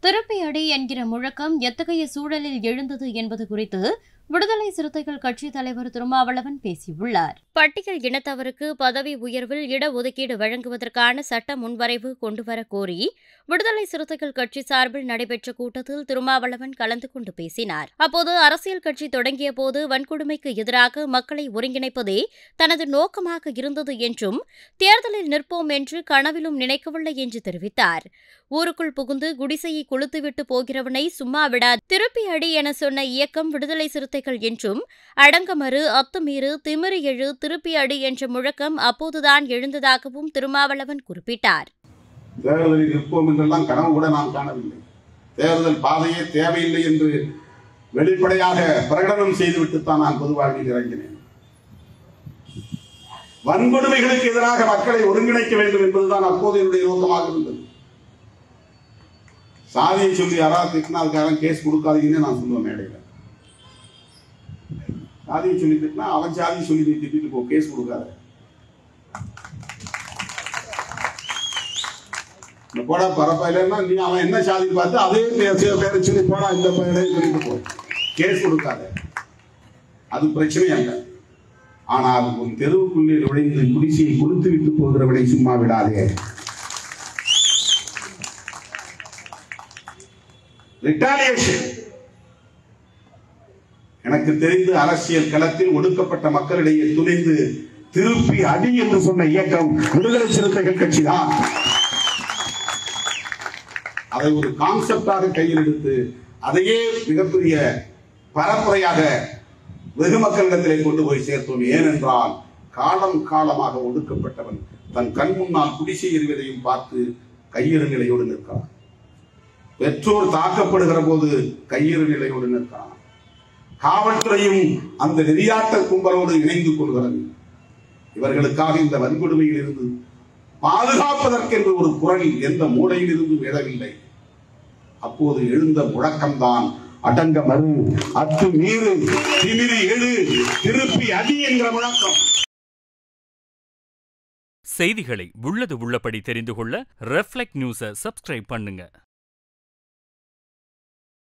திருப்பி அடி என்கிற முழக்கம் எத்தகைய சூழலில் எழுந்தது என்பது குறித்து விடுதலை சிறுத்தைகள் கட்சித் தலைவர் திருமாவளவன் பேசியுள்ளார். பட்டியல் இனத்தவருக்கு பதவி உயர்வில் இடஒதுக்கீடு வழங்குவதற்கான சட்ட முன்வரைவு கொண்டுவரக் கோரி விடுதலை சிறுத்தைகள் கட்சி சார்பில் நடைபெற்ற கூட்டத்தில் திருமாவளவன் கலந்து கொண்டு பேசினார். அப்போது அரசியல் கட்சி தொடங்கிய போது வன்கொடுமைக்கு எதிராக மக்களை ஒருங்கிணைப்பதே தனது நோக்கமாக இருந்தது என்றும் தேர்தலில் நிற்போம் என்று கனவிலும் நினைக்கவில்லை என்று தெரிவித்தார். ஊருக்குள் புகுந்து குடிசையை கொளுத்துவிட்டு போகிறவனை சும்மா விடாது, திருப்பி அடி என சொன்ன இயக்கம் விடுதலை சிறுத்தைகள் என்றும், அடங்கமறு, அத்துமீறு, திமிரி எழு, திருப்பி அடி என்ற முழக்கம் அப்போதுதான் எழுந்ததாகவும் திருமாவளவன் குறிப்பிட்டார். தேர்தலில் நிற்போம் என்றெல்லாம் கனவு கூட நாம் காணவில்லை. தேர்தல் பாதையே தேவையில்லை என்று வெளிப்படையாக பிரகடனம் செய்துவிட்டுத்தான் நான் பொது வாழ்வில் இறங்கினேன். வன்கொடுமைகளுக்கு எதிராக மக்களை ஒருங்கிணைக்க வேண்டும் என்பதுதான் அப்போது என்னுடைய நோக்கமாக இருந்தது. சாதியை சொல்லி யாராவது திட்டினா அதுக்காக கேஸ் கொடுக்காதீங்கன்னு நான் சொல்லுவேன் மேடையில். சாதியை சொல்லி திட்டினா அவன் சாதியை சொல்லி நீ திட்டிட்டு போ, கேஸ் கொடுக்காத. இந்த போடா பரப்பாயிலன்னா நீ அவன் என்ன சாதி பார்த்து அதே பேரை சொல்லி போடா இந்த பேரை சொல்லிட்டு போ, கேஸ் கொடுக்காத. அது பிரச்சனை அல்ல. ஆனால் உன் தெருவுக்குள்ளே நுழைந்து குடிசையை கொடுத்து விட்டு போகிறவனை சும்மா விடாதே. ரிட்டாலியேஷன். எனக்கு தெரிந்து அரசியல் களத்தில் ஒடுக்கப்பட்ட மக்களிடையே துணிந்து திருப்பி அடி என்று சொன்ன இயக்கம் விடுதலை சிறுத்தைகள் கட்சி தான். அதை ஒரு கான்செப்டாக கையில் எடுத்து அதையே மிகப்பெரிய பரப்புரையாக வெகு மக்களிடத்திலே கொண்டு போய் சேர்த்தோம். ஏனென்றால் காலம் காலமாக ஒடுக்கப்பட்டவன் தன் கண் முன்னால் குடிசை எறிவதையும் பார்த்து கையிறு நிலையோடு நிற்கிறான். பெற்றோர் தாக்கப்படுகிற போது கையிறு நிலையோடு நிற்கிறான். காவல்துறையும் அந்த நெறியாட்ட கும்பலோடு இணைந்து கொள்கிறது. இவர்களுக்காக இந்த வன்கொடுமையில் இருந்து பாதுகாப்பதற்கென்று ஒரு குரல் எந்த மூலையில் இருந்தும் எழவில்லை. அப்போது எழுந்த முழக்கம்தான் அடங்க மறு, அத்து மீறு, திமிரி எழு, திருப்பி அடி என்கிற முழக்கம். செய்திகளை உள்ளது உள்ளபடி தெரிந்து கொள்ள ரெஃப்ளெக்ட் நியூஸை சப்ஸ்கிரைப் பண்ணுங்க.